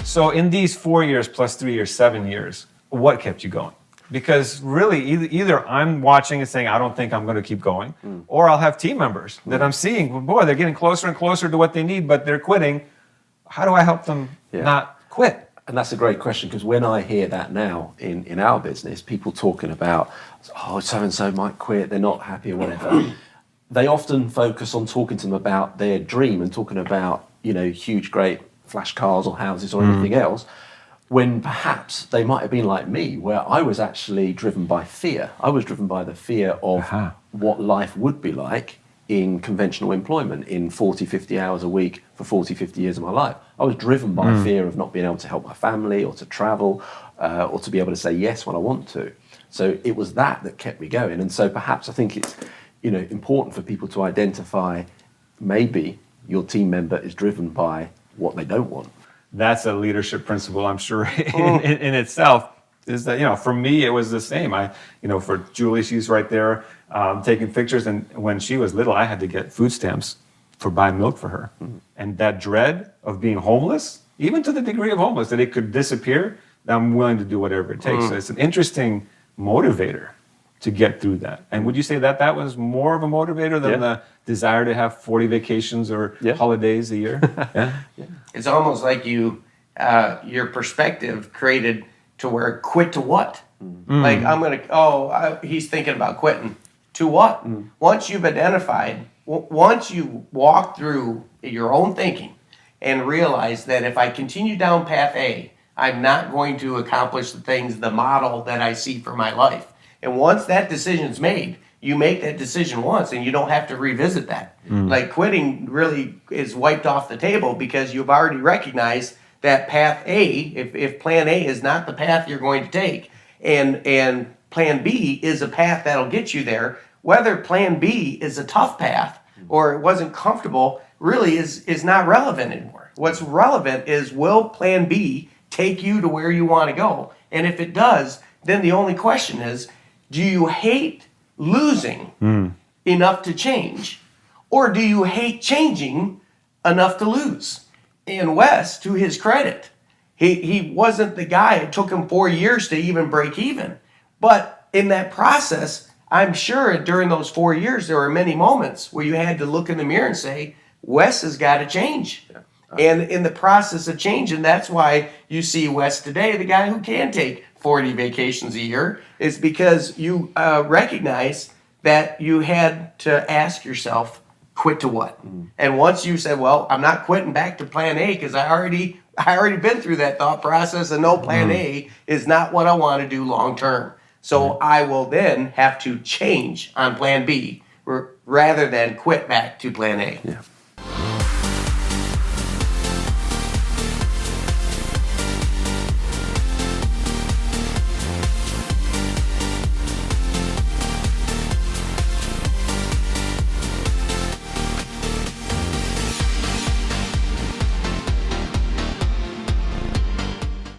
So in these 4 years plus 3 years, 7 years, what kept you going? Because really, either I'm watching and saying, I don't think I'm going to keep going, or I'll have team members that I'm seeing, well, boy, they're getting closer and closer to what they need, but they're quitting. How do I help them not quit? And that's a great question, because when I hear that now in our business, people talking about, oh, so-and-so might quit, they're not happy or whatever, they often focus on talking to them about their dream and talking about, huge, great flash cars or houses or anything else, when perhaps they might have been like me, where I was actually driven by fear. I was driven by the fear of what life would be like in conventional employment, in 40, 50 hours a week for 40, 50 years of my life. I was driven by fear of not being able to help my family or to travel or to be able to say yes when I want to. So it was that kept me going. And so perhaps I think it's important for people to identify maybe your team member is driven by what they don't want. That's a leadership principle, I'm sure, in itself. Is that, for me, it was the same. For Julie, she's right there taking pictures. And when she was little, I had to get food stamps for buying milk for her. And that dread of being homeless, even to the degree of homeless, that it could disappear, I'm willing to do whatever it takes. So it's an interesting motivator to get through that. And would you say that was more of a motivator than the desire to have 40 vacations or holidays a year? It's almost like your perspective created to where quit to what? Like he's thinking about quitting. To what? Once you've identified, once you walk through your own thinking and realize that if I continue down path A, I'm not going to accomplish the model that I see for my life. And once that decision's made, you make that decision once and you don't have to revisit that. Like quitting really is wiped off the table because you've already recognized that path A, if plan A is not the path you're going to take, and plan B is a path that'll get you there, whether plan B is a tough path or it wasn't comfortable really is not relevant anymore. What's relevant is, will plan B take you to where you want to go? And if it does, then the only question is, do you hate losing enough to change? Or do you hate changing enough to lose? And Wes, to his credit, he wasn't the guy. It took him 4 years to even break even. But in that process, I'm sure during those 4 years, there were many moments where you had to look in the mirror and say, Wes has got to change. And in the process of changing, that's why you see Wes today, the guy who can take 40 vacations a year, is because you recognize that you had to ask yourself, quit to what? And once you said, well, I'm not quitting back to plan A because I already been through that thought process and no, plan A is not what I want to do long term. So I will then have to change on plan B rather than quit back to plan A. Yeah.